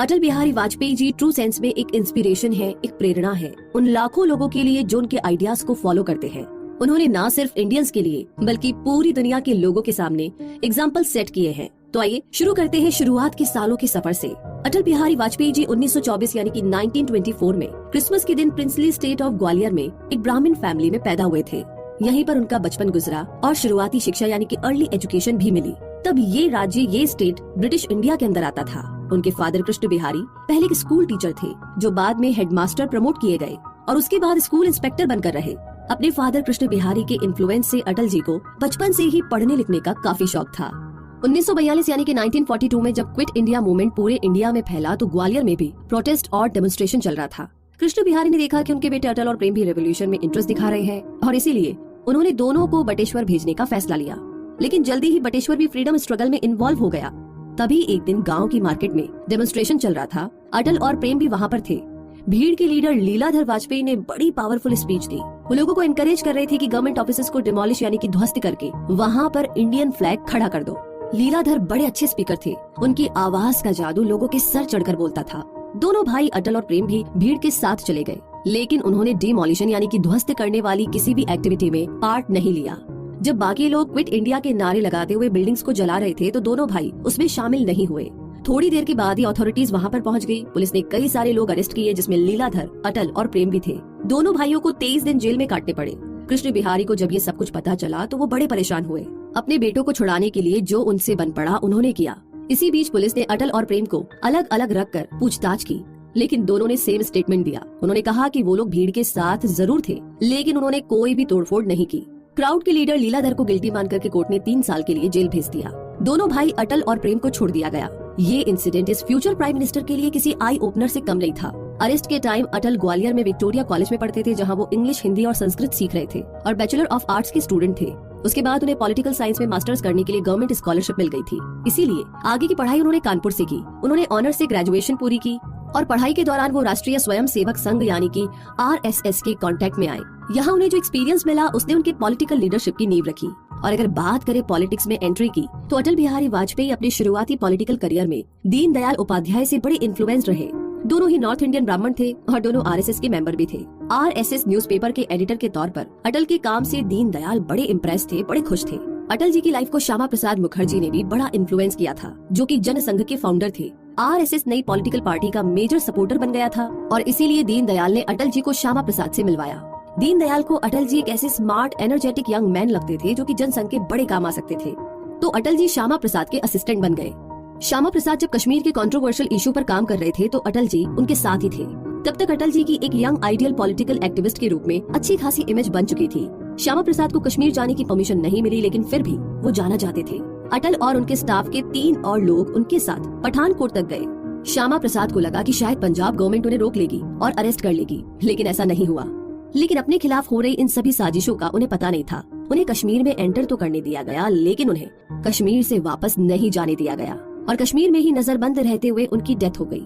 अटल Bihari Vajpayee ji true sense में एक inspiration है, एक प्रेरणा है उन लाखों लोगों के लिए जो उनके आइडियाज को फॉलो करते हैं। उन्होंने न सिर्फ इंडियंस के लिए बल्कि पूरी दुनिया के लोगों के सामने एग्जाम्पल सेट किए हैं। तो आइए शुरू करते हैं शुरुआत के सालों के सफर से। अटल बिहारी वाजपेयी जी 1924 यानी कि 1924 में क्रिसमस के दिन प्रिंसली स्टेट ऑफ ग्वालियर में एक ब्राह्मण फैमिली में पैदा हुए थे। यहीं पर उनका बचपन गुजरा और शुरुआती शिक्षा यानी कि अर्ली एजुकेशन भी मिली। तब ये राज्य, ये स्टेट ब्रिटिश इंडिया के अंदर आता था। उनके फादर कृष्ण बिहारी पहले एक स्कूल टीचर थे जो बाद में हेडमास्टर प्रमोट किए गए और उसके बाद स्कूल इंस्पेक्टर बनकर रहे। अपने फादर कृष्ण बिहारी के इन्फ्लुएंस से अटल जी को बचपन से ही पढ़ने लिखने का काफी शौक था। 1942 यानी कि 1942 में जब क्विट इंडिया मूवमेंट पूरे इंडिया में फैला तो ग्वालियर में भी प्रोटेस्ट और डेमोन्स्ट्रेशन चल रहा था। कृष्ण बिहारी ने देखा कि उनके बेटे अटल और प्रेम भी रेवोल्यूशन में इंटरेस्ट दिखा रहे हैं और इसीलिए उन्होंने दोनों को बटेश्वर भेजने का फैसला लिया। लेकिन जल्दी ही बटेश्वर भी फ्रीडम स्ट्रगल में इन्वॉल्व हो गया। तभी एक दिन गांव की मार्केट में डेमोन्स्ट्रेशन चल रहा था। अटल और प्रेम भी वहां पर थे। भीड़ के लीडर लीलाधर वाजपेयी ने बड़ी पावरफुल स्पीच दी। वो लोगों को एनकरेज कर रहे थे कि गवर्नमेंट ऑफिसेस को डिमोलिश यानी कि ध्वस्त करके वहां पर इंडियन फ्लैग खड़ा कर दो। लीलाधर बड़े अच्छे स्पीकर थे। उनकी आवाज का जादू लोगों के सर चढ़कर बोलता था। दोनों भाई अटल और प्रेम भी भीड़ के साथ चले गए, लेकिन उन्होंने डिमोलिशन यानी कि ध्वस्त करने वाली किसी भी एक्टिविटी में पार्ट नहीं लिया। जब बाकी लोग क्विट इंडिया के नारे लगाते हुए बिल्डिंग्स को जला रहे थे तो दोनों भाई उसमें शामिल नहीं हुए। थोड़ी देर के बाद ही अथॉरिटीज वहां पर पहुंच गई। पुलिस ने कई सारे लोग अरेस्ट किए जिसमें लीलाधर, अटल और प्रेम भी थे। दोनों भाइयों को 23 दिन जेल में काटने पड़े। कृष्ण बिहारी को जब ये सब कुछ पता चला तो वो बड़े परेशान हुए। अपने बेटों को छुड़ाने के लिए जो उनसे बन पड़ा उन्होंने किया। इसी बीच पुलिस ने अटल और प्रेम को अलग अलग रखकर पूछताछ की, लेकिन दोनों ने सेम स्टेटमेंट दिया। उन्होंने कहा कि वो लोग भीड़ के साथ जरूर थे, लेकिन उन्होंने कोई भी तोड़फोड़ नहीं की। क्राउड के लीडर लीलाधर को गिल्टी मान करके कोर्ट ने 3 साल के लिए जेल भेज दिया। दोनों भाई अटल और प्रेम को छोड़ दिया गया। ये इंसिडेंट इस फ्यूचर प्राइम मिनिस्टर के लिए किसी आई ओपनर से कम नहीं था। अरेस्ट के टाइम अटल ग्वालियर में विक्टोरिया कॉलेज में पढ़ते थे, जहां वो इंग्लिश, हिंदी और संस्कृत सीख रहे थे और बैचलर ऑफ आर्ट्स के स्टूडेंट थे। उसके बाद उन्हें पॉलिटिकल साइंस में मास्टर्स करने के लिए गवर्नमेंट स्कॉलरशिप मिल गई थी। इसीलिए आगे की पढ़ाई उन्होंने कानपुर से की। उन्होंने ऑनर्स से ग्रेजुएशन पूरी की और पढ़ाई के दौरान वो राष्ट्रीय स्वयं सेवक संघ यानी कि RSS के कांटेक्ट में आए। यहाँ उन्हें जो एक्सपीरियंस मिला उसने उनके पॉलिटिकल लीडरशिप की नींव रखी। और अगर बात करें पॉलिटिक्स में एंट्री की तो अटल बिहारी वाजपेयी अपने शुरुआती पॉलिटिकल करियर में दीनदयाल उपाध्याय से बड़े इन्फ्लुएंस रहे। दोनों ही नॉर्थ इंडियन ब्राह्मण थे और दोनों RSS के मेंबर भी थे। RSS न्यूज़पेपर के एडिटर के तौर पर अटल के काम से दीनदयाल बड़े इम्प्रेस थे, बड़े खुश थे। अटल जी की लाइफ को श्यामा प्रसाद मुखर्जी ने भी बड़ा इन्फ्लुएंस किया था, जो कि जनसंघ के फाउंडर थे। RSS नई पॉलिटिकल पार्टी का मेजर सपोर्टर बन गया था और इसीलिए दीनदयाल ने अटल जी को श्यामा प्रसाद से मिलवाया। दीनदयाल को अटल जी एक ऐसे स्मार्ट, एनर्जेटिक यंग मैन लगते थे जो कि जनसंघ के बड़े काम आ सकते थे। तो अटल जी श्यामा प्रसाद के असिस्टेंट बन गए। श्यामा प्रसाद जब कश्मीर के कंट्रोवर्शियल इशू पर काम कर रहे थे तो अटल जी उनके साथ ही थे। तब तक अटल जी की एक यंग आइडियल पॉलिटिकल एक्टिविस्ट के रूप में अच्छी खासी इमेज बन चुकी थी। श्यामा प्रसाद को कश्मीर जाने की परमिशन नहीं मिली, लेकिन फिर भी वो जाना चाहते थे। अटल और उनके स्टाफ के 3 और लोग उनके साथ पठानकोट तक गए। श्यामा प्रसाद को लगा कि शायद पंजाब गवर्नमेंट उन्हें रोक लेगी और अरेस्ट कर लेगी, लेकिन ऐसा नहीं हुआ। लेकिन अपने खिलाफ हो रही इन सभी साजिशों का उन्हें पता नहीं था। उन्हें कश्मीर में एंटर तो करने दिया गया, लेकिन उन्हें कश्मीर से वापस नहीं जाने दिया गया और कश्मीर में ही नजरबंद रहते हुए उनकी डेथ हो गई।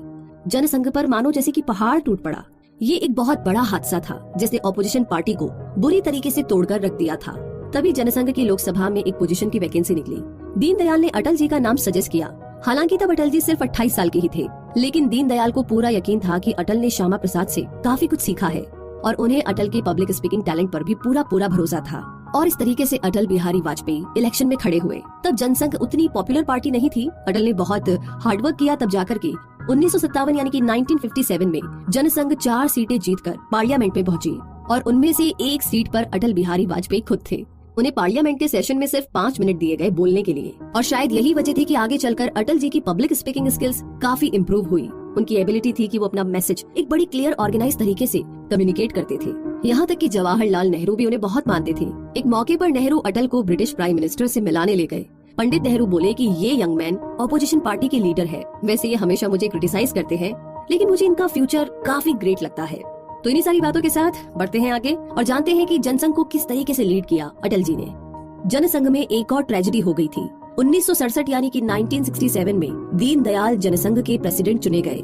जनसंघ पर मानो जैसे कि पहाड़ टूट पड़ा। ये एक बहुत बड़ा हादसा था जिसने ऑपोजिशन पार्टी को बुरी तरीके से तोड़कर रख दिया था। तभी जनसंघ की लोकसभा में एक पोजीशन की वैकेंसी निकली। दीनदयाल ने अटल जी का नाम सजेस्ट किया। हालांकि तब अटल जी सिर्फ 28 साल के ही थे, लेकिन दीनदयाल को पूरा यकीन था कि अटल ने श्यामा प्रसाद से काफी कुछ सीखा है और उन्हें अटल के पब्लिक स्पीकिंग टैलेंट पर भी पूरा भरोसा था। और इस तरीके से अटल बिहारी वाजपेयी इलेक्शन में खड़े हुए। तब जनसंघ उतनी पॉपुलर पार्टी नहीं थी। अटल ने बहुत हार्डवर्क किया, तब जाकर के 1957 यानी कि 1957 में जनसंघ 4 सीटें जीतकर पार्लियामेंट में पहुंची और उनमें से एक सीट पर अटल बिहारी वाजपेयी खुद थे। उन्हें पार्लियामेंट के सेशन में सिर्फ 5 मिनट दिए गए बोलने के लिए और शायद यही वजह थी कि आगे चलकर अटल जी की पब्लिक स्पीकिंग स्किल्स काफी इम्प्रूव हुई। उनकी एबिलिटी थी कि वो अपना मैसेज एक बड़ी क्लियर ऑर्गेनाइज तरीके से कम्युनिकेट करते थे। यहाँ तक कि जवाहरलाल नेहरू भी उन्हें बहुत मानते थे। एक मौके पर नेहरू अटल को ब्रिटिश प्राइम मिनिस्टर से मिलाने ले गए। पंडित नेहरू बोले कि ये यंग मैन ऑपोजिशन पार्टी के लीडर है। वैसे ये हमेशा मुझे क्रिटिसाइज करते हैं, लेकिन मुझे इनका फ्यूचर काफी ग्रेट लगता है। तो इन्हीं सारी बातों के साथ बढ़ते हैं आगे और जानते हैं कि जनसंघ को किस तरीके से लीड किया अटल जी ने। जनसंघ में एक और ट्रेजेडी हो गई थी। 1967 यानी कि 1967 में दीनदयाल जनसंघ के प्रेसिडेंट चुने गए,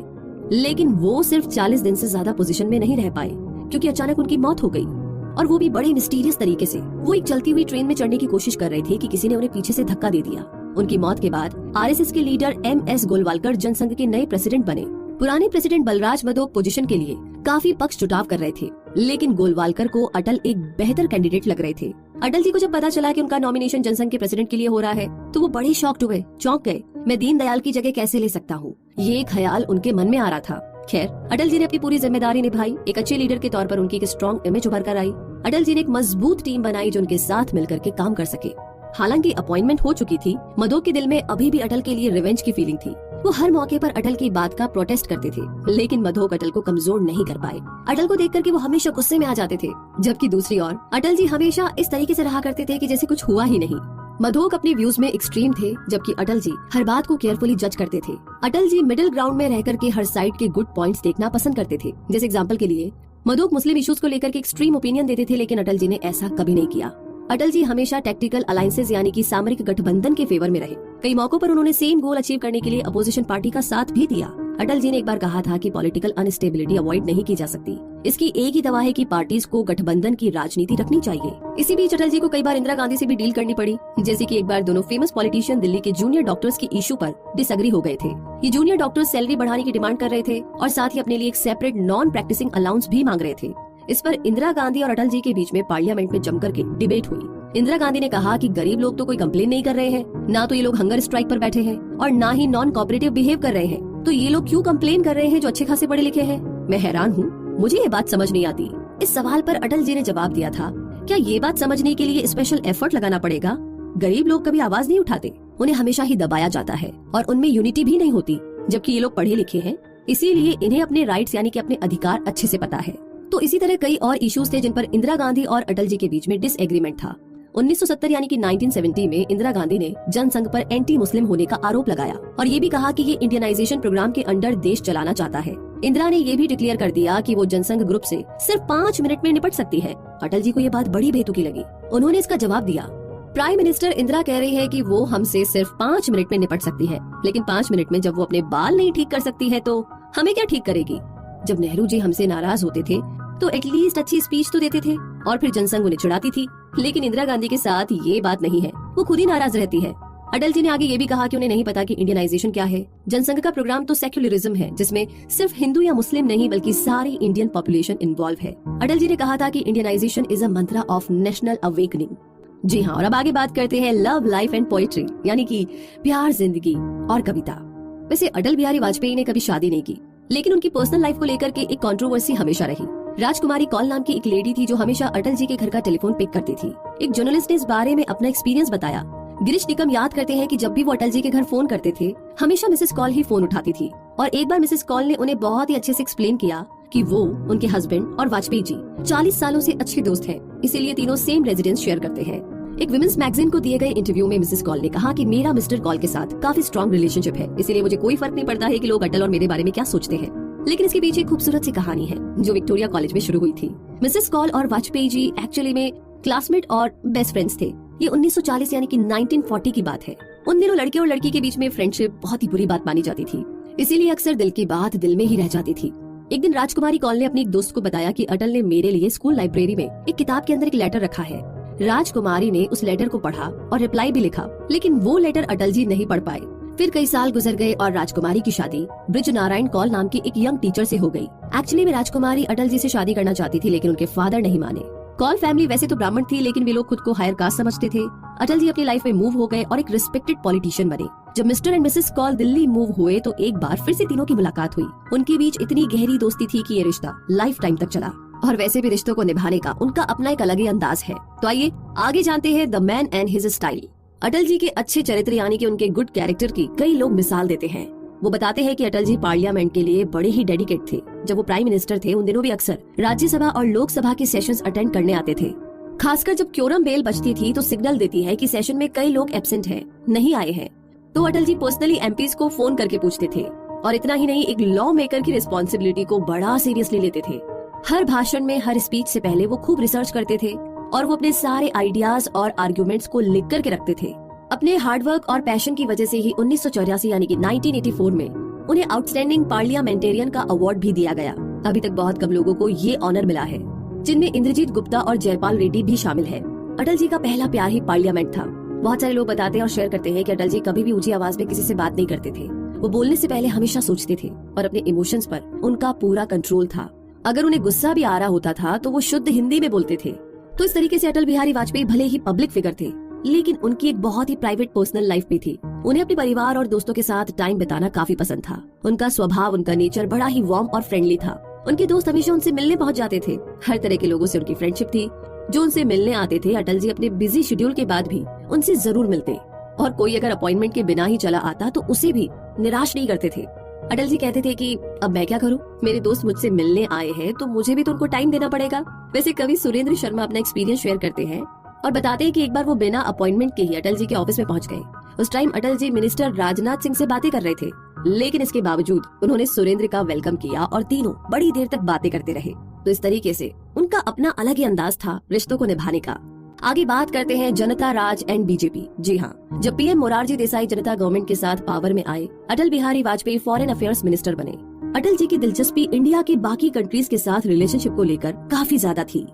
लेकिन वो सिर्फ 40 दिन से ज्यादा पोजीशन में नहीं रह पाए क्योंकि अचानक उनकी मौत हो गई और वो भी बड़े मिस्टीरियस तरीके से। वो एक चलती हुई ट्रेन में चढ़ने की कोशिश कर रहे थे कि किसी ने उन्हें पीछे से धक्का दे दिया। उनकी मौत के बाद RSS के लीडर MS गोलवालकर जनसंघ के नए प्रेसिडेंट बने। पुराने प्रेसिडेंट बलराज मधोक पोजीशन के लिए काफी पक्ष जुटाव कर रहे थे, लेकिन गोलवालकर को अटल एक बेहतर कैंडिडेट लग रहे थे। अटल जी को जब पता चला कि उनका नॉमिनेशन जनसंघ के प्रेसिडेंट के लिए हो रहा है तो वो बड़े शॉक्ड हुए, चौंक गए। मैं दीनदयाल की जगह कैसे ले सकता हूँ, ये ख्याल उनके मन में आ रहा था। खैर, अटल जी ने अपनी पूरी जिम्मेदारी निभाई। एक अच्छे लीडर के तौर पर उनकी एक स्ट्रॉन्ग इमेज उभर कर आई। अटल जी ने एक मजबूत टीम बनाई जो उनके साथ मिलकर के काम कर सके। हालांकि अपॉइंटमेंट हो चुकी थी, मधोक के दिल में अभी भी अटल के लिए रिवेंज की फीलिंग थी। वो हर मौके पर अटल की बात का प्रोटेस्ट करते थे, लेकिन मधोक अटल को कमजोर नहीं कर पाए। अटल को देख करके वो हमेशा गुस्से में आ जाते थे, जबकि दूसरी ओर अटल जी हमेशा इस तरीके से रहा करते थे कि जैसे कुछ हुआ ही नहीं। मधोक अपने व्यूज में एक्सट्रीम थे, जबकि अटल जी हर बात को केयरफुली जज करते थे। अटल जी मिडिल ग्राउंड में रहकर के हर साइड के गुड पॉइंट्स देखना पसंद करते थे। जैसे एग्जांपल के लिए मधोक मुस्लिम इश्यूज को लेकर के एक्सट्रीम ओपिनियन देते थे, लेकिन अटल जी ने ऐसा कभी नहीं किया। अटल जी हमेशा टैक्टिकल अलायंसेस यानी कि सामरिक गठबंधन के फेवर में रहे। कई मौकों पर उन्होंने सेम गोल अचीव करने के लिए अपोजिशन पार्टी का साथ भी दिया। अटल जी ने एक बार कहा था कि पॉलिटिकल अनस्टेबिलिटी अवॉइड नहीं की जा सकती, इसकी एक ही दवा है कि पार्टीज को गठबंधन की राजनीति रखनी चाहिए। इसी बीच अटल जी को कई बार इंदिरा गांधी से भी डील करनी पड़ी, जैसे कि एक बार दोनों फेमस पॉलिटिशियन दिल्ली के जूनियर डॉक्टर्स के इशू पर डिसएग्री हो गए थे। ये जूनियर डॉक्टर्स सैलरी बढ़ाने की डिमांड कर रहे थे और साथ ही अपने लिए एक सेपरेट नॉन प्रैक्टिसिंग अलाउंस भी मांग रहे थे। इस पर इंदिरा गांधी और अटल जी के बीच में पार्लियामेंट में जमकर के डिबेट हुई। इंदिरा गांधी ने कहा कि गरीब लोग तो कोई कंप्लेन नहीं कर रहे हैं, ना तो ये लोग हंगर स्ट्राइक पर बैठे हैं और ना ही नॉन कोऑपरेटिव बिहेव कर रहे हैं, तो ये लोग क्यों कंप्लेन कर रहे हैं जो अच्छे खासे पढ़े लिखे हैं। मैं हैरान हूँ, मुझे ये बात समझ नहीं आती। इस सवाल पर अटल जी ने जवाब दिया था, क्या ये बात समझने के लिए स्पेशल एफर्ट लगाना पड़ेगा? गरीब लोग कभी आवाज नहीं उठाते, उन्हें हमेशा ही दबाया जाता है और उनमें यूनिटी भी नहीं होती, जबकि ये लोग पढ़े लिखे हैं, इसीलिए इन्हें अपने राइट्स यानी कि अपने अधिकार अच्छे से पता है। तो इसी तरह कई और इश्यूज थे जिन पर इंदिरा गांधी और अटल जी के बीच में डिसएग्रीमेंट था। 1970 यानी कि 1970 में इंदिरा गांधी ने जनसंघ पर एंटी मुस्लिम होने का आरोप लगाया और ये भी कहा कि ये इंडियनाइजेशन प्रोग्राम के अंडर देश चलाना चाहता है। इंदिरा ने ये भी डिक्लेयर कर दिया कि वो जनसंघ ग्रुप से सिर्फ 5 मिनट में निपट सकती है। अटल जी को ये बात बड़ी बेतुकी लगी। उन्होंने इसका जवाब दिया, प्राइम मिनिस्टर इंदिरा कह रही है कि वो हमसे सिर्फ 5 मिनट में निपट सकती है, लेकिन 5 मिनट में जब वो अपने बाल नहीं ठीक कर सकती है तो हमें क्या ठीक करेगी। जब नेहरू जी हमसे नाराज होते थे तो एटलीस्ट अच्छी स्पीच तो देते थे और फिर जनसंघ उन्हें चिढ़ाती थी, लेकिन इंदिरा गांधी के साथ ये बात नहीं है, वो खुद ही नाराज रहती है। अटल जी ने आगे ये भी कहा कि उन्हें नहीं पता कि इंडियनाइजेशन क्या है। जनसंघ का प्रोग्राम तो सेक्युलरिज्म है, जिसमें सिर्फ हिंदू या मुस्लिम नहीं बल्कि सारी इंडियन पॉपुलेशन इन्वॉल्व है। अटल जी ने कहा था कि Indianisation is a mantra of national awakening. जी हाँ, और अब आगे बात करते हैं लव, लाइफ एंड पोएट्री यानी कि प्यार, जिंदगी और कविता। वैसे अटल बिहारी वाजपेयी ने कभी शादी नहीं की, लेकिन उनकी पर्सनल लाइफ को लेकर के एक कंट्रोवर्सी हमेशा रही। राजकुमारी कौल नाम की एक लेडी थी जो हमेशा अटल जी के घर का टेलीफोन पिक करती थी। एक जर्नलिस्ट ने इस बारे में अपना एक्सपीरियंस बताया। गिरीश निकम याद करते हैं कि जब भी वो अटल जी के घर फोन करते थे, हमेशा मिसेस कौल ही फोन उठाती थी और एक बार मिसेस कौल ने उन्हें बहुत ही अच्छे से एक्सप्लेन किया कि वो, उनके हस्बैंड और वाजपेयी जी 40 सालों से अच्छे दोस्त हैं, इसीलिए तीनों सेम रेजिडेंस शेयर करते हैं। एक विमेंस मैगजीन को दिए गए इंटरव्यू में मिसेस कौल ने कहा कि मेरा मिस्टर कौल के साथ काफी स्ट्रॉन्ग रिलेशनशिप है, इसीलिए मुझे कोई फर्क नहीं पड़ता है कि लोग अटल और मेरे बारे में क्या सोचते हैं। लेकिन इसके पीछे एक खूबसूरत सी कहानी है जो विक्टोरिया कॉलेज में शुरू हुई थी। मिसेस कौल और वाजपेयी जी एक्चुअली में क्लासमेट और बेस्ट फ्रेंड्स थे। ये 1940 यानी कि 1940 की बात है। उन दिनों लड़के और लड़की के बीच में फ्रेंडशिप बहुत ही बुरी बात मानी जाती थी, इसीलिए अक्सर दिल की बात दिल में ही रह जाती थी। एक दिन राजकुमारी कौल ने अपनी एक दोस्त को बताया कि अटल ने मेरे लिए स्कूल लाइब्रेरी में एक किताब के अंदर एक लेटर रखा है। राजकुमारी ने उस लेटर को पढ़ा और रिप्लाई भी लिखा, लेकिन वो लेटर अटल जी नहीं पढ़ पाए। फिर कई साल गुजर गए और राजकुमारी की शादी ब्रिज नारायण कौल नाम की एक यंग टीचर से हो गई। एक्चुअली में राजकुमारी अटल जी से शादी करना चाहती थी, लेकिन उनके फादर नहीं माने। कौल फैमिली वैसे तो ब्राह्मण थी, लेकिन वे लोग खुद को हायर कास्ट समझते थे। अटल जी अपनी लाइफ में मूव हो गए और एक रिस्पेक्टेड पॉलिटिशियन बने। जब mister and Mrs Kaul Delhi move हुए तो एक बार फिर से तीनों की मुलाकात हुई। उनके बीच इतनी गहरी दोस्ती थी कि ये रिश्ता लाइफ टाइम तक चला और वैसे भी रिश्तों को निभाने का उनका अपना एक अलग ही अंदाज है। तो आइए आगे जानते हैं the man and his style. Atal ji के अच्छे चरित्र यानी कि उनके गुड कैरेक्टर की कई लोग मिसाल देते हैं। वो बताते हैं कि अटल जी पार्लियामेंट के लिए बड़े ही डेडिकेट थे। जब वो प्राइम मिनिस्टर थे उन दिनों भी अक्सर राज्यसभा और लोकसभा के सेशंस अटेंड करने आते थे। खासकर जब क्योरम बेल बजती थी तो सिग्नल देती है कि सेशन में कई लोग एब्सेंट हैं, नहीं आए हैं, तो अटल जी पर्सनली एमपीज को फोन करके पूछते थे। और इतना ही नहीं, एक लॉ मेकर की रिस्पॉन्सिबिलिटी को बड़ा सीरियसली लेते थे। हर भाषण में, हर स्पीच से पहले वो खूब रिसर्च करते थे और वो अपने सारे आइडियाज और आर्ग्यूमेंट्स को लिख करके रखते थे। अपने हार्डवर्क और पैशन की वजह से ही 1984 यानी कि 1984 में उन्हें आउटस्टैंडिंग पार्लियामेंटेरियन का अवार्ड भी दिया गया। अभी तक बहुत कम लोगों को ये ऑनर मिला है, जिनमें इंद्रजीत गुप्ता और जयपाल रेड्डी भी शामिल है। अटल जी का पहला प्यार ही पार्लियामेंट था। बहुत सारे लोग बताते हैं और शेयर करते हैं कि अटल जी कभी भी ऊंची आवाज में किसी से बात नहीं करते थे। वो बोलने से पहले हमेशा सोचते थे और अपने इमोशंस पर उनका पूरा कंट्रोल था। अगर उन्हें गुस्सा भी आ रहा होता था तो वो शुद्ध हिंदी में बोलते थे। तो इस तरीके से अटल बिहारी वाजपेयी भले ही पब्लिक फिगर थे, लेकिन उनकी एक बहुत ही प्राइवेट पर्सनल लाइफ भी थी। उन्हें अपने परिवार और दोस्तों के साथ टाइम बिताना काफी पसंद था। उनका स्वभाव, उनका नेचर बड़ा ही वार्म और फ्रेंडली था। उनके दोस्त हमेशा उनसे मिलने पहुंच जाते थे। हर तरह के लोगों से उनकी फ्रेंडशिप थी। जो उनसे मिलने आते थे, अटल जी अपने बिजी शेड्यूल के बाद भी उनसे जरूर मिलते, और कोई अगर अपॉइंटमेंट के बिना ही चला आता तो उसे भी निराश नहीं करते थे। अटल जी कहते थे कि अब मैं क्या करूं, मेरे दोस्त मुझसे मिलने आए हैं तो मुझे भी तो उनको टाइम देना पड़ेगा। वैसे कवि सुरेंद्र शर्मा अपना एक्सपीरियंस शेयर करते हैं और बताते हैं कि एक बार वो बिना अपॉइंटमेंट के ही अटल जी के ऑफिस में पहुंच गए। उस टाइम अटल जी मिनिस्टर राजनाथ सिंह से बातें कर रहे थे, लेकिन इसके बावजूद उन्होंने सुरेंद्र का वेलकम किया और तीनों बड़ी देर तक बातें करते रहे। तो इस तरीके से उनका अपना अलग ही अंदाज था रिश्तों को निभाने का। आगे बात करते हैं जनता राज एंड बीजेपी। जी हाँ, जब पीएम मोरारजी देसाई जनता गवर्नमेंट के साथ पावर में आए, Atal Bihari Vajpayee foreign affairs minister बने। अटल जी की दिलचस्पी इंडिया के बाकी कंट्रीज के साथ रिलेशनशिप को लेकर काफी ज्यादा थी।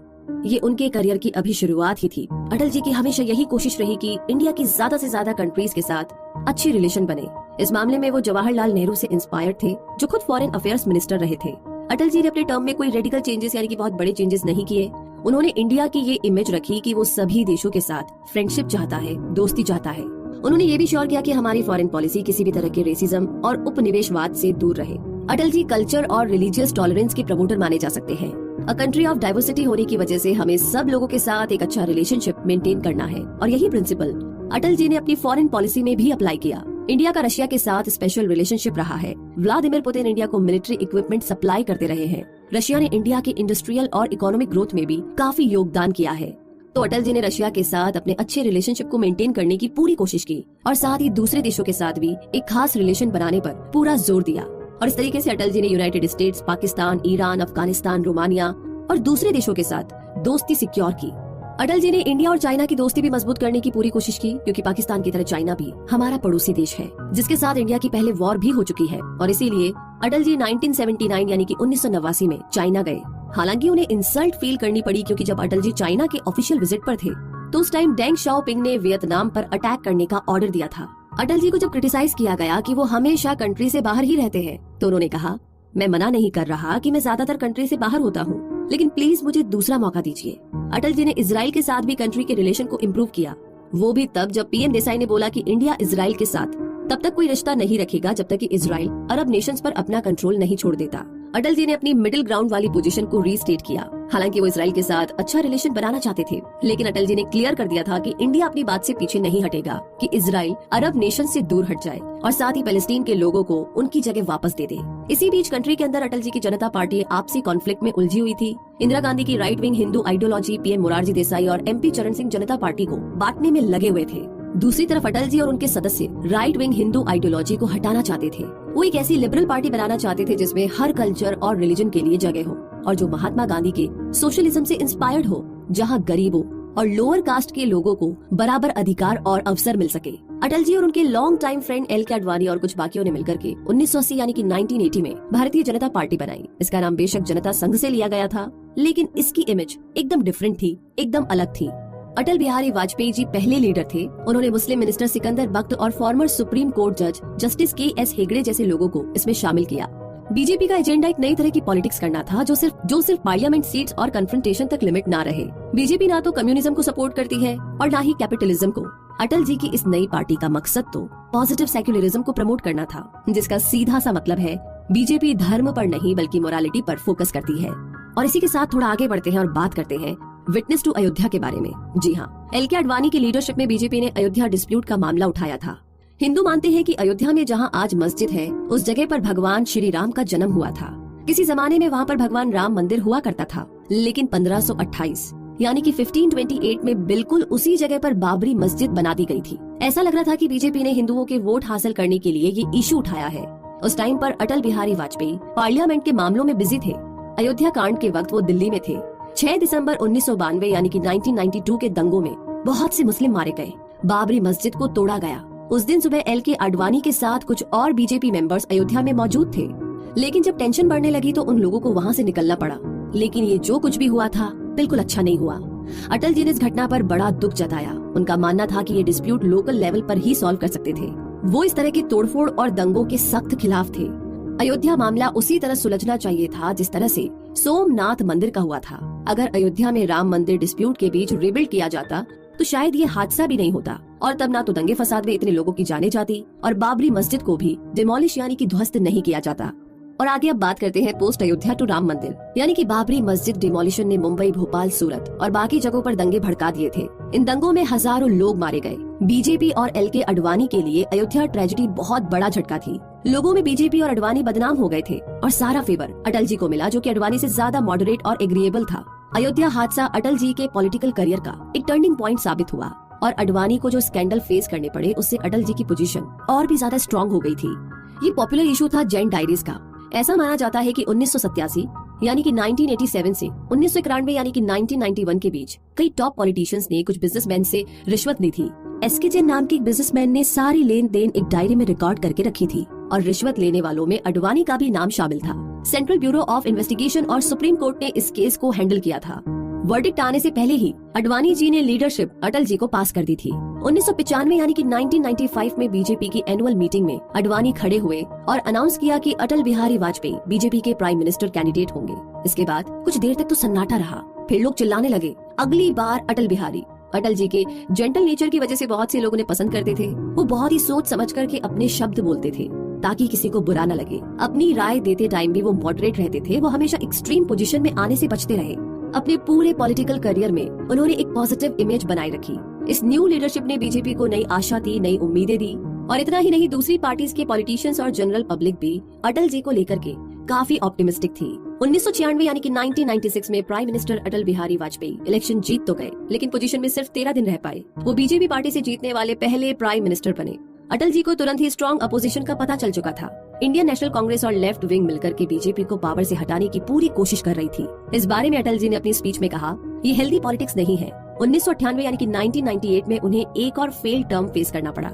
ये उनके करियर की अभी शुरुआत ही थी। अटल जी की हमेशा यही कोशिश रही कि इंडिया की ज्यादा से ज्यादा कंट्रीज के साथ अच्छी रिलेशन बने। इस मामले में वो जवाहरलाल नेहरू से इंस्पायर्ड थे, जो खुद फॉरेन अफेयर्स मिनिस्टर रहे थे। अटल जी ने अपने टर्म में कोई रेडिकल चेंजेस यानी कि बहुत बड़े चेंजेस नहीं किए। उन्होंने इंडिया की ये इमेज रखी कि वो सभी देशों के साथ फ्रेंडशिप चाहता है, दोस्ती चाहता है। उन्होंने ये भी श्योर किया कि हमारी फॉरेन पॉलिसी किसी भी तरह के रेसिज्म और उपनिवेशवाद से दूर रहे। अटल जी कल्चर और रिलीजियस टॉलरेंस के प्रमोटर माने जा सकते हैं। अ कंट्री ऑफ डाइवर्सिटी होने की वजह से हमें सब लोगों के साथ एक अच्छा रिलेशनशिप मेंटेन करना है, और यही प्रिंसिपल अटल जी ने अपनी फॉरेन पॉलिसी में भी अप्लाई किया। इंडिया का रशिया के साथ स्पेशल रिलेशनशिप रहा है। व्लादिमीर पुतिन इंडिया को मिलिट्री इक्विपमेंट सप्लाई करते रहे हैं। रशिया ने इंडिया की इंडस्ट्रियल और इकोनॉमिक ग्रोथ में भी काफी योगदान किया है। तो अटल जी ने रशिया के साथ अपने अच्छे रिलेशनशिप को मेंटेन करने की पूरी कोशिश की, और साथ ही दूसरे देशों के साथ भी एक खास रिलेशन बनाने पर पूरा जोर दिया। और इस तरीके से अटल जी ने United states, Pakistan, Iran, Afghanistan, Romania और दूसरे देशों के साथ दोस्ती सिक्योर की। अटल जी ने इंडिया और चाइना की दोस्ती भी मजबूत करने की पूरी कोशिश की, क्योंकि पाकिस्तान की तरह चाइना भी हमारा पड़ोसी देश है, जिसके साथ इंडिया की पहले वॉर भी हो चुकी है। और इसीलिए अटल जी 1979 यानी कि 1989 में चाइना गए। हालांकि उन्हें इंसल्ट फील करनी पड़ी, क्योंकि जब अटल जी चाइना के ऑफिशियल विजिट पर थे तो उस टाइम डेंग शाओपिंग ने वियतनाम पर अटैक करने का ऑर्डर दिया था। अटल जी को जब क्रिटिसाइज किया गया कि वो हमेशा कंट्री से बाहर ही रहते हैं, तो उन्होंने कहा, मैं मना नहीं कर रहा कि मैं ज्यादातर कंट्री से बाहर होता हूँ, लेकिन प्लीज मुझे दूसरा मौका दीजिए। अटल जी ने इजराइल के साथ भी कंट्री के रिलेशन को इम्प्रूव किया। वो भी तब जब पीएम देसाई ने बोला कि इंडिया इजराइल के साथ तब तक कोई रिश्ता नहीं रखेगा जब तक कि इजराइल अरब नेशंस पर अपना कंट्रोल नहीं छोड़ देता। अटल जी ने अपनी मिडिल ग्राउंड वाली पोजीशन को रीस्टेट किया। हालांकि वो इजराइल के साथ अच्छा रिलेशन बनाना चाहते थे, लेकिन अटल जी ने क्लियर कर दिया था कि इंडिया अपनी बात से पीछे नहीं हटेगा कि इजराइल अरब नेशन से दूर हट जाए और साथ ही पैलेस्टीन के लोगों को उनकी जगह वापस दे दे। इसी बीच कंट्री के अंदर अटल जी की जनता पार्टी आपसी कॉन्फ्लिक्ट में उलझी हुई थी। इंदिरा गांधी की right wing Hindu ideology PM Morarji Desai और एमपी चरण सिंह जनता पार्टी को बांटने में लगे हुए थे। दूसरी तरफ अटल जी और उनके सदस्य राइट विंग हिंदू आइडियोलॉजी को हटाना चाहते थे। वो एक ऐसी लिबरल पार्टी बनाना चाहते थे जिसमें हर कल्चर और रिलीजन के लिए जगह हो, और जो महात्मा गांधी के सोशलिज्म से इंस्पायर्ड हो, जहां गरीबों और लोअर कास्ट के लोगों को बराबर अधिकार और अवसर मिल सके। अटल जी और उनके long time friend LK. Advani और कुछ बाकियों ने मिलकर के 1980 यानी कि 1980 में भारतीय जनता पार्टी बनाई। इसका नाम बेशक जनता संघ से लिया गया था, लेकिन इसकी इमेज एकदम डिफरेंट थी, एकदम अलग थी। अटल बिहारी वाजपेयी जी पहले लीडर थे। उन्होंने मुस्लिम मिनिस्टर सिकंदर बख्त और फॉर्मर सुप्रीम कोर्ट जज जस्टिस के.एस. हेगड़े जैसे लोगों को इसमें शामिल किया। बीजेपी का एजेंडा एक नई तरह की पॉलिटिक्स करना था, जो सिर्फ पार्लियामेंट सीट्स और कन्फ्रंटेशन तक लिमिट ना रहे। बीजेपी ना तो कम्युनिज्म को सपोर्ट करती है और ना ही कैपिटलिज्म को। अटल जी की इस नई पार्टी का मकसद तो पॉजिटिव सेक्युलरिज्म को प्रमोट करना था, जिसका सीधा सा मतलब है बीजेपी धर्म पर नहीं बल्कि मोरालिटी पर फोकस करती है। और इसी के साथ थोड़ा आगे बढ़ते हैं और बात करते हैं विटनेस टू अयोध्या के बारे में। जी हाँ, एल.के. आडवाणी की लीडरशिप में बीजेपी ने अयोध्या डिस्प्यूट का मामला उठाया था। हिंदू मानते हैं कि अयोध्या में जहां आज मस्जिद है, उस जगह पर भगवान श्री राम का जन्म हुआ था। किसी जमाने में वहां पर भगवान राम मंदिर हुआ करता था, लेकिन 1528 यानी कि 1528 में बिल्कुल उसी जगह पर बाबरी मस्जिद बना दी गई थी। ऐसा लग रहा था कि बीजेपी ने हिंदुओं के वोट हासिल करने के लिए ये इशू उठाया है। उस टाइम पर अटल बिहारी वाजपेयी पार्लियामेंट के मामलों में बिजी थे। अयोध्या कांड के वक्त वो दिल्ली में थे। 6 दिसंबर 1992 यानी कि 1992 के दंगों में बहुत से मुस्लिम मारे गए। बाबरी मस्जिद को तोड़ा गया। उस दिन सुबह एल.के. आडवाणी के साथ कुछ और बीजेपी मेंबर्स अयोध्या में मौजूद थे, लेकिन जब टेंशन बढ़ने लगी तो उन लोगों को वहां से निकलना पड़ा। लेकिन ये जो कुछ भी हुआ था बिल्कुल अच्छा नहीं हुआ। अटल जी ने इस घटना पर बड़ा दुख जताया। उनका मानना था कि ये डिस्प्यूट लोकल लेवल पर ही सॉल्व कर सकते थे। वो इस तरह के तोड़फोड़ और दंगों के सख्त खिलाफ थे। अयोध्या मामला उसी तरह सुलझना चाहिए था जिस तरह से सोमनाथ मंदिर का हुआ था। अगर अयोध्या में राम मंदिर डिस्प्यूट के बीच रिबिल्ड किया जाता तो शायद ये हादसा भी नहीं होता, और तब ना तो दंगे फसाद में इतने लोगों की जाने जाती और बाबरी मस्जिद को भी डिमोलिश यानी कि ध्वस्त नहीं किया जाता। और आगे अब बात करते हैं पोस्ट अयोध्या टू राम मंदिर यानी कि बाबरी मस्जिद डिमोलिशन ने मुंबई, भोपाल, सूरत और बाकी जगहों पर दंगे भड़का दिए थे। इन दंगों में हजारों लोग मारे गए। बीजेपी और एलके अडवाणी के लिए अयोध्या ट्रेजेडी बहुत बड़ा झटका थी। लोगों में बीजेपी और अडवाणी बदनाम हो गए थे और सारा फेवर अटल जी को मिला, जो कि अडवाणी से ज्यादा मॉडरेट और एग्रीएबल था। अयोध्या हादसा अटल जी के पॉलिटिकल करियर का एक टर्निंग पॉइंट साबित हुआ और अडवाणी को जो स्कैंडल फेस करने पड़े उससे अटल जी की पोजीशन और भी ज्यादा स्ट्रांग हो गई थी। ये पॉपुलर इशू था जैन डायरीज का। ऐसा माना जाता है कि 1987 यानी कि 1987 से 1991 यानी कि 1991 के बीच कई टॉप पॉलिटिशियंस ने कुछ बिजनेसमैन से रिश्वत ली थी। एसके जैन नाम के एक बिजनेसमैन ने सारी लेन देन एक डायरी में रिकॉर्ड करके रखी थी और रिश्वत लेने वालों में अडवाणी का भी नाम शामिल था। सेंट्रल ब्यूरो ऑफ इन्वेस्टिगेशन और सुप्रीम कोर्ट ने इस केस को हैंडल किया था। वर्डिक्ट आने से पहले ही अडवाणी जी ने लीडरशिप अटल जी को पास कर दी थी। 1995 यानी कि 1995 में बीजेपी की एनुअल मीटिंग में अडवाणी खड़े हुए और अनाउंस किया कि अटल बिहारी वाजपेयी बीजेपी के प्राइम मिनिस्टर कैंडिडेट होंगे। इसके बाद कुछ देर तक तो सन्नाटा रहा, फिर लोग चिल्लाने लगे, अगली बार अटल बिहारी। अटल जी के जेंटल नेचर की वजह से बहुत से लोग उन्हें पसंद करते थे। वो बहुत ही सोच समझ करके अपने शब्द बोलते थे ताकि किसी को बुरा न लगे। अपनी राय देते टाइम भी वो मॉडरेट रहते थे। वो हमेशा एक्सट्रीम पोजीशन में आने से बचते रहे। अपने पूरे पॉलिटिकल करियर में उन्होंने एक पॉजिटिव इमेज बनाए रखी। इस न्यू लीडरशिप ने बीजेपी को नई आशा दी, नई उम्मीदें दी। और इतना ही नहीं, दूसरी पार्टीज के पॉलिटिशियंस और जनरल पब्लिक भी अटल जी को लेकर के काफी ऑप्टिमिस्टिक थी। 1996 यानी कि 1996 में प्राइम मिनिस्टर अटल बिहारी वाजपेयी इलेक्शन जीत तो गए, लेकिन पोजीशन में सिर्फ 13 दिन रह पाए। वो बीजेपी पार्टी से जीतने वाले पहले प्राइम मिनिस्टर बने। अटल जी को तुरंत ही स्ट्रॉन्ग अपोजिशन का पता चल चुका था। इंडियन नेशनल कांग्रेस और लेफ्ट विंग मिलकर के बीजेपी को पावर से हटाने की पूरी कोशिश कर रही थी। इस बारे में अटल जी ने अपनी स्पीच में कहा, ये हेल्दी पॉलिटिक्स नहीं है। 1998 यानी कि 1998 में उन्हें एक और फेल टर्म फेस करना पड़ा।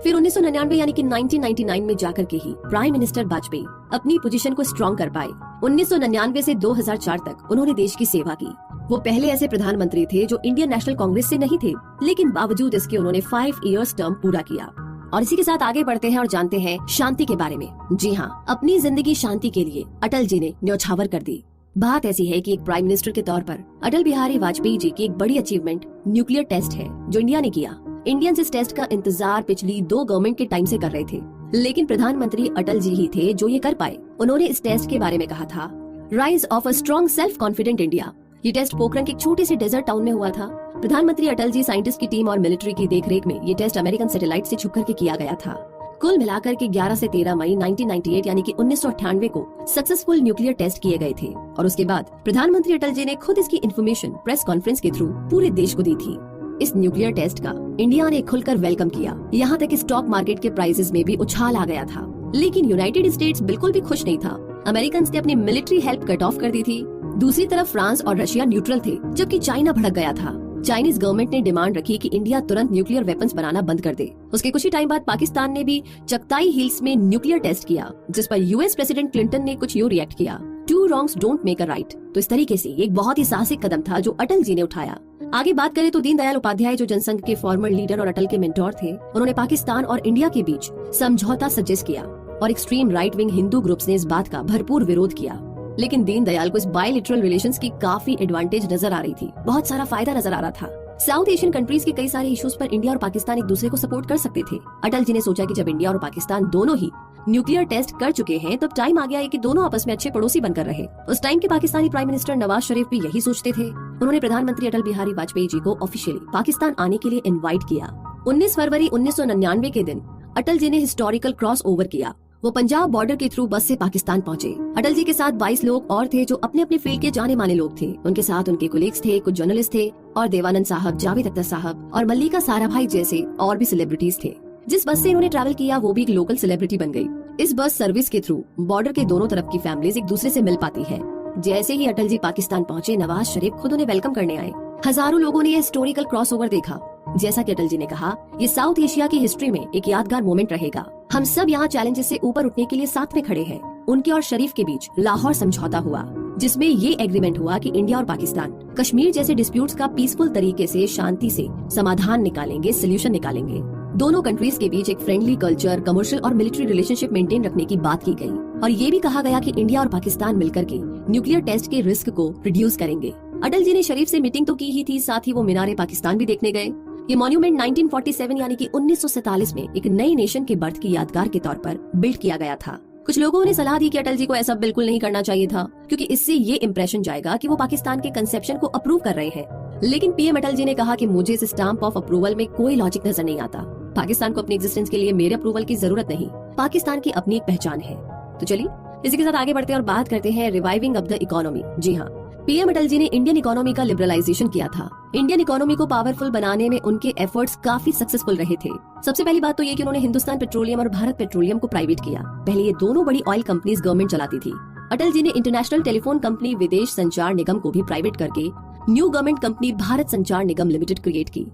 फिर 1999 यानी कि 1999 में जाकर के ही प्राइम मिनिस्टर वाजपेयी अपनी पोजीशन को स्ट्रॉन्ग कर पाए। 1999 से 2004 तक उन्होंने देश की सेवा की। वो पहले ऐसे प्रधानमंत्री थे जो इंडियन नेशनल कांग्रेस से नहीं थे, लेकिन बावजूद इसके उन्होंने 5 इयर्स टर्म पूरा किया। और इसी के साथ आगे बढ़ते हैं और जानते हैं शांति के बारे में। जी हाँ, अपनी जिंदगी शांति के लिए अटल जी ने न्यौछावर कर दी। बात ऐसी है कि एक प्राइम मिनिस्टर के तौर पर अटल बिहारी वाजपेयी जी की एक बड़ी अचीवमेंट न्यूक्लियर टेस्ट है जो इंडिया ने किया। इंडियंस इस टेस्ट का इंतजार पिछली 2 गवर्नमेंट के टाइम से कर रहे थे, लेकिन प्रधानमंत्री अटल जी ही थे जो ये कर पाए। उन्होंने इस टेस्ट के बारे में कहा था, rise of a strong self confident India. ये टेस्ट पोखरण के एक छोटे से डेजर्ट टाउन में हुआ था। प्रधानमंत्री अटल जी, साइंटिस्ट की टीम और मिलिट्री की देखरेख में ये टेस्ट अमेरिकन सैटेलाइट से छुप करके किया गया था। कुल मिलाकर के 11 से 13 मई 1998 यानी कि 1998 को सक्सेसफुल न्यूक्लियर टेस्ट किए गए थे और उसके बाद प्रधानमंत्री अटल जी ने खुद इसकी इन्फॉर्मेशन प्रेस कॉन्फ्रेंस के थ्रू पूरे देश को दी थी। इस न्यूक्लियर टेस्ट का इंडिया ने खुलकर वेलकम किया। यहाँ तक स्टॉक मार्केट के प्राइसेस में भी उछाल आ गया था। लेकिन यूनाइटेड स्टेट्स बिल्कुल भी खुश नहीं था। अमेरिकन ने अपनी मिलिट्री हेल्प कट ऑफ कर दी थी। दूसरी तरफ फ्रांस और रशिया न्यूट्रल थे, जबकि चाइना भड़क गया था। चाइनीज गवर्नमेंट ने डिमांड रखी कि इंडिया तुरंत न्यूक्लियर वेपन्स बनाना बंद कर दे। उसके कुछ ही टाइम बाद पाकिस्तान ने भी चगताई हिल्स में न्यूक्लियर टेस्ट किया, जिस पर यूएस प्रेसिडेंट क्लिंटन ने कुछ यूं रिएक्ट किया, 2 wrongs don't make a right। तो इस तरीके से एक बहुत ही साहसिक कदम था जो अटल जी ने उठाया। आगे बात करें तो दीनदयाल उपाध्याय जो जनसंघ के फॉर्मर लीडर और अटल के मेंटोर थे, उन्होंने पाकिस्तान और इंडिया के बीच समझौता सजेस्ट किया और extreme right wing Hindu groups ने इस बात का भरपूर विरोध किया। लेकिन दीनदयाल को इस बायलिटरल रिलेशंस की काफी एडवांटेज नजर आ रही थी, बहुत सारा फायदा नजर आ रहा था। साउथ एशियन कंट्रीज के कई सारे इश्यूज पर इंडिया और पाकिस्तान एक दूसरे को सपोर्ट कर सकते थे। अटल जी ने सोचा कि जब इंडिया और पाकिस्तान दोनों ही न्यूक्लियर टेस्ट कर चुके हैं, तब टाइम आ गया है कि दोनों आपस में अच्छे पड़ोसी बनकर रहे। उस टाइम के पाकिस्तानी प्राइम मिनिस्टर नवाज शरीफ भी यही सोचते थे। उन्होंने प्रधानमंत्री अटल बिहारी वाजपेयी जी को ऑफिशियली पाकिस्तान आने के लिए इन्वाइट किया। 19 फरवरी 1999 के दिन अटल जी ने हिस्टोरिकल क्रॉस ओवर किया। वो पंजाब बॉर्डर के थ्रू बस से पाकिस्तान पहुंचे। अटल जी के साथ 22 लोग और थे जो अपने अपने फील्ड के जाने माने लोग थे। उनके साथ उनके कोलीग्स थे, कुछ जर्नलिस्ट थे और देवानंद साहब, जावेद अख्तर साहब और मल्लिका साराभाई जैसे और भी सेलिब्रिटीज थे। जिस बस से इन्होंने ट्रैवल किया वो भी एक लोकल सेलिब्रिटी बन गई। इस बस सर्विस के थ्रू बॉर्डर के दोनों तरफ की फैमिलीज एक दूसरे से मिल पाती है। जैसे ही अटल जी पाकिस्तान पहुंचे, नवाज शरीफ खुद उन्हें वेलकम करने आए। हजारों लोगों ने यह हिस्टोरिकल क्रॉसओवर देखा। जैसा कि अटल जी ने कहा, ये साउथ एशिया की हिस्ट्री में एक यादगार मोमेंट रहेगा। हम सब यहाँ चैलेंजेस से ऊपर उठने के लिए साथ में खड़े हैं। उनके और शरीफ के बीच लाहौर समझौता हुआ, जिसमें ये एग्रीमेंट हुआ कि इंडिया और पाकिस्तान कश्मीर जैसे डिस्प्यूट्स का पीसफुल तरीके से शांति से समाधान निकालेंगे, सोल्यूशन निकालेंगे। दोनों कंट्रीज के बीच एक फ्रेंडली कल्चर, कमर्शियल और मिलिट्री रिलेशनशिप मेंटेन रखने की बात की गई और ये भी कहा गया कि इंडिया और पाकिस्तान मिलकर के न्यूक्लियर टेस्ट के रिस्क को रिड्यूस करेंगे। अटल जी ने शरीफ से मीटिंग तो की ही थी, साथ ही वो मीनारे पाकिस्तान भी देखने गए। ये मॉन्यूमेंट 1947 यानी कि 1947 में एक नई नेशन के बर्थ की यादगार के तौर पर बिल्ड किया गया था। कुछ लोगों ने सलाह दी कि अटल जी को ऐसा बिल्कुल नहीं करना चाहिए था, क्योंकि इससे ये इंप्रेशन जाएगा कि वो पाकिस्तान के कंसेप्शन को अप्रूव कर रहे हैं। लेकिन पीएम अटल जी ने कहा कि मुझे इस स्टैम्प ऑफ अप्रूवल में कोई लॉजिक नजर नहीं आता। पाकिस्तान को अपनी एग्जिस्टेंस के लिए मेरे अप्रूवल की जरूरत नहीं, पाकिस्तान की अपनी एक पहचान है। तो चलिए इसी के साथ आगे बढ़ते हैं और बात करते हैं रिवाइविंग ऑफ द इकोनॉमी। जी हाँ, पीएम अटल जी ने इंडियन इकोनॉमी का लिबरलाइजेशन किया था। इंडियन इकोनॉमी को पावरफुल बनाने में उनके एफर्ट्स काफी सक्सेसफुल रहे थे। सबसे पहली बात तो ये कि उन्होंने हिंदुस्तान पेट्रोलियम और भारत पेट्रोलियम को प्राइवेट किया। पहले ये दोनों बड़ी ऑयल कंपनीज गवर्नमेंट चलाती थी। अटल जी ने इंटरनेशनल टेलीफोन कंपनी विदेश संचार निगम को भी प्राइवेट करके न्यू गवर्नमेंट कंपनी भारत संचार निगम लिमिटेड क्रिएट की।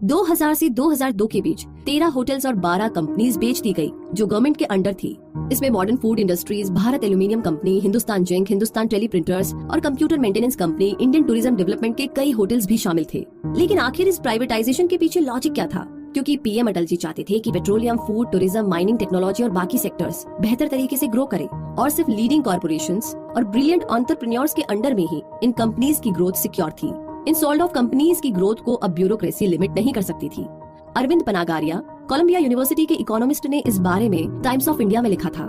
2000 से 2002 के बीच 13 होटल्स और 12 कंपनीज बेच दी गई जो गवर्नमेंट के अंडर थी। इसमें Modern Food Industries, Bharat Aluminium Company, Hindustan Zinc, Hindustan Teleprinters और Computer Maintenance Company, Indian Tourism Development के कई होटल्स भी शामिल थे। लेकिन आखिर इस प्राइवेटाइजेशन के पीछे लॉजिक क्या था? क्योंकि पीएम अटल जी चाहते थे कि petroleum, food, tourism, mining, technology और बाकी सेक्टर्स बेहतर तरीके से ग्रो करें और सिर्फ लीडिंग कॉर्पोरेशंस और ब्रिलियंट एंटरप्रेन्योर्स के अंडर में ही इन कंपनीज की ग्रोथ सिक्योर थी। इन सोल्ड ऑफ कंपनीज की ग्रोथ को अब ब्यूरोक्रेसी लिमिट नहीं कर सकती थी। अरविंद पनागारिया, कोलंबिया यूनिवर्सिटी के इकोनॉमिस्ट ने इस बारे में टाइम्स ऑफ इंडिया में लिखा था।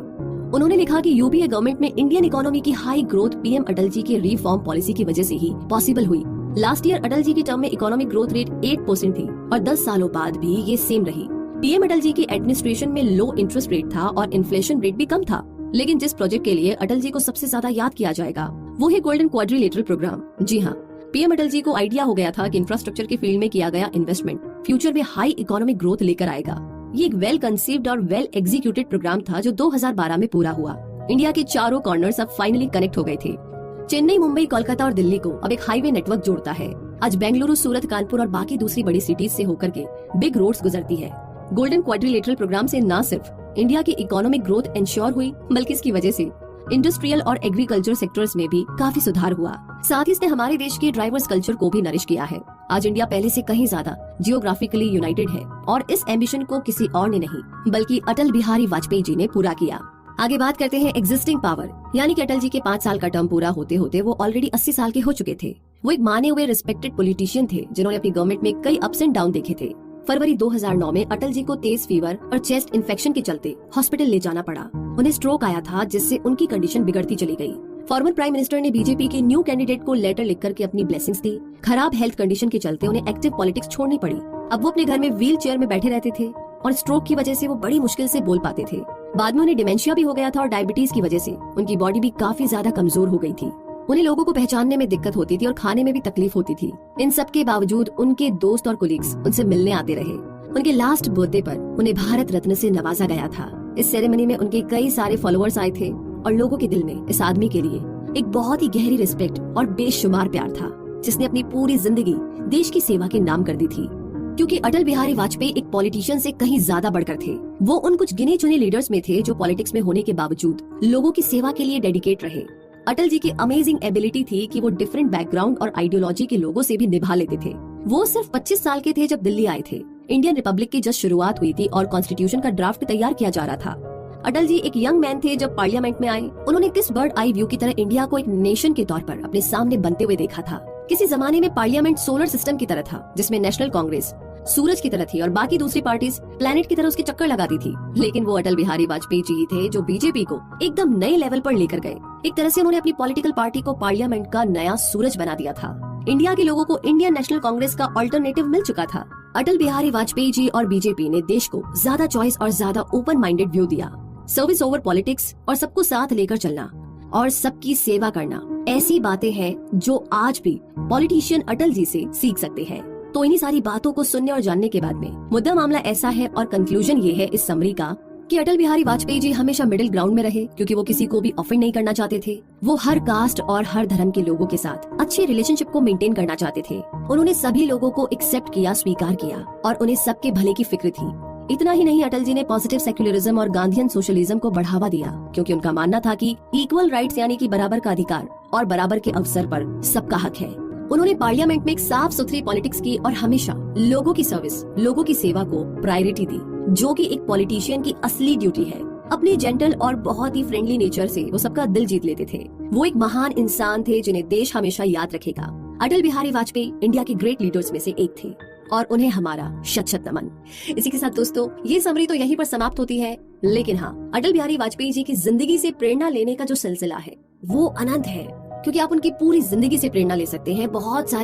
उन्होंने लिखा कि यूपीए गवर्नमेंट में इंडियन इकोनॉमी की high growth PM Atal ji की रिफॉर्म पॉलिसी की वजह से ही पॉसिबल हुई। लास्ट ईयर अटल जी की टर्म में इकोनॉमिक ग्रोथ रेट 8% थी और 10 सालों बाद भी ये सेम रही। पीएम अटल जी की एडमिनिस्ट्रेशन में लो इंटरेस्ट रेट था और इन्फ्लेशन रेट भी कम था। लेकिन जिस प्रोजेक्ट के लिए अटल जी को सबसे ज्यादा याद किया जाएगा वो है गोल्डन क्वाड्रिलेटरल प्रोग्राम। जी हाँ, पीएम अटल जी को आइडिया हो गया था कि इंफ्रास्ट्रक्चर के फील्ड में किया गया इन्वेस्टमेंट फ्यूचर में हाई इकोनॉमिक ग्रोथ लेकर आएगा। ये एक वेल कंसीव्ड और वेल एग्जीक्यूटेड प्रोग्राम था जो 2012 में पूरा हुआ। इंडिया के चारों कॉर्नर्स अब फाइनली कनेक्ट हो गए थे। चेन्नई, मुंबई, कोलकाता और दिल्ली को अब एक हाईवे नेटवर्क जोड़ता है। आज बेंगलुरु, सूरत, कानपुर और बाकी दूसरी बड़ी सिटीज से होकर के बिग रोड्स गुजरती है। गोल्डन क्वाड्रिलेटरल प्रोग्राम से न सिर्फ इंडिया की इकोनॉमिक ग्रोथ इंश्योर हुई, बल्कि इसकी वजह से इंडस्ट्रियल और एग्रीकल्चर सेक्टर्स में भी काफी सुधार हुआ। साथ ही इसने हमारे देश के ड्राइवर्स कल्चर को भी नरिश किया है। आज इंडिया पहले से कहीं ज्यादा जियोग्राफिकली यूनाइटेड है और इस एम्बिशन को किसी और ने नहीं बल्कि अटल बिहारी वाजपेयी जी ने पूरा किया। आगे बात करते हैं एग्जिस्टिंग पावर, यानी कि अटल जी के 5 साल का टर्म पूरा होते होते वो ऑलरेडी 80 साल के हो चुके थे। वो एक माने हुए रिस्पेक्टेड पॉलिटिशियन थे जिन्होंने अपनी गवर्नमेंट में कई अप्स एंड डाउन देखे थे। फरवरी 2009 में अटल जी को तेज फीवर और चेस्ट इन्फेक्शन के चलते हॉस्पिटल ले जाना पड़ा। उन्हें स्ट्रोक आया था जिससे उनकी कंडीशन बिगड़ती चली गई। फॉर्मर प्राइम मिनिस्टर ने बीजेपी के न्यू कैंडिडेट को लेटर लिखकर के अपनी ब्लेसिंग्स दी। खराब हेल्थ कंडीशन के चलते उन्हें एक्टिव पॉलिटिक्स छोड़नी पड़ी। अब वो अपने घर में व्हील चेयर में बैठे रहते थे और स्ट्रोक की वजह से वो बड़ी मुश्किल से बोल पाते थे। बाद में उन्हें डिमेंशिया भी हो गया था और डायबिटीज की वजह से उनकी बॉडी भी काफी ज्यादा कमजोर हो गई थी। उन्हें लोगों को पहचानने में दिक्कत होती थी और खाने में भी तकलीफ होती थी। इन सब के बावजूद उनके दोस्त और कोलीग्स उनसे मिलने आते रहे। उनके लास्ट बर्थडे पर उन्हें भारत रत्न से नवाजा गया था। इस सेरेमनी में उनके कई सारे फॉलोअर्स आए थे और लोगों के दिल में इस आदमी के लिए एक बहुत ही गहरी रिस्पेक्ट और बेशुमार प्यार था, जिसने अपनी पूरी जिंदगी देश की सेवा के नाम कर दी थी। क्योंकि अटल बिहारी वाजपेयी एक पॉलिटिशियन से कहीं ज्यादा बढ़कर थे। वो उन कुछ गिने चुने लीडर्स में थे जो पॉलिटिक्स में होने के बावजूद लोगों की सेवा के लिए डेडिकेट रहे। अटल जी की अमेजिंग एबिलिटी थी कि वो डिफरेंट बैकग्राउंड और आइडियोलॉजी के लोगों से भी निभा लेते थे। वो सिर्फ 25 साल के थे जब दिल्ली आए थे। इंडियन रिपब्लिक की जस्ट शुरुआत हुई थी और कॉन्स्टिट्यूशन का ड्राफ्ट तैयार किया जा रहा था। अटल जी एक यंग मैन थे जब पार्लियामेंट में आए। उन्होंने किस बर्ड आई व्यू की तरह इंडिया को एक नेशन के तौर पर अपने सामने बनते हुए देखा था। किसी जमाने में पार्लियामेंट सोलर सिस्टम की तरह था, जिसमें नेशनल कांग्रेस सूरज की तरह थी और बाकी दूसरी पार्टीज प्लेनेट की तरह उसके चक्कर लगाती थी। लेकिन वो अटल बिहारी वाजपेयी जी ही थे जो बीजेपी को एकदम नए लेवल पर लेकर गए। एक तरह से उन्होंने अपनी पॉलिटिकल पार्टी को पार्लियामेंट का नया सूरज बना दिया था। इंडिया के लोगों को इंडियन नेशनल कांग्रेस का अल्टरनेटिव मिल चुका था। अटल बिहारी वाजपेयी जी और बीजेपी ने देश को ज्यादा चॉइस और ज्यादा ओपन माइंडेड व्यू दिया। सर्विस ओवर पॉलिटिक्स और सबको साथ लेकर चलना और सबकी सेवा करना, ऐसी बातें हैं जो आज भी पॉलिटिशियन अटल जी से सीख सकते हैं। तो इन्हीं सारी बातों को सुनने और जानने के बाद में मुद्दा मामला ऐसा है और कंक्लूजन ये है इस समरी का कि अटल बिहारी वाजपेयी जी हमेशा मिडिल ग्राउंड में रहे, क्योंकि वो किसी को भी ऑफेंड नहीं करना चाहते थे। वो हर कास्ट और हर धर्म के लोगों के साथ अच्छे रिलेशनशिप को मेंटेन करना चाहते थे। उन्होंने सभी लोगों को एक्सेप्ट किया, स्वीकार किया और उन्हें सबके भले की फिक्र थी। इतना ही नहीं, अटल जी ने पॉजिटिव सेक्युलरिज्म और गांधीयन सोशलिज्म को बढ़ावा दिया, क्योंकि उनका मानना था कि इक्वल राइट्स यानी कि बराबर का अधिकार और बराबर के अवसर पर सबका हक है। उन्होंने पार्लियामेंट में एक साफ सुथरी पॉलिटिक्स की और हमेशा लोगों की सर्विस, लोगों की सेवा को प्रायोरिटी दी, जो कि एक पॉलिटिशियन की असली ड्यूटी है। अपने जेंटल और बहुत ही फ्रेंडली नेचर से वो सबका दिल जीत लेते थे। वो एक महान इंसान थे जिन्हें देश हमेशा याद रखेगा। अटल बिहारी वाजपेयी इंडिया के ग्रेट लीडर्स में से एक थे और उन्हें हमारा शत शत नमन। इसी के साथ दोस्तों, ये समरी तो यहीं पर समाप्त होती है, लेकिन हाँ, अटल बिहारी वाजपेयी जी की जिंदगी से प्रेरणा लेने का जो सिलसिला है वो अनंत है, क्योंकि आप उनकी पूरी जिंदगी से प्रेरणा ले सकते हैं। बहुत सारे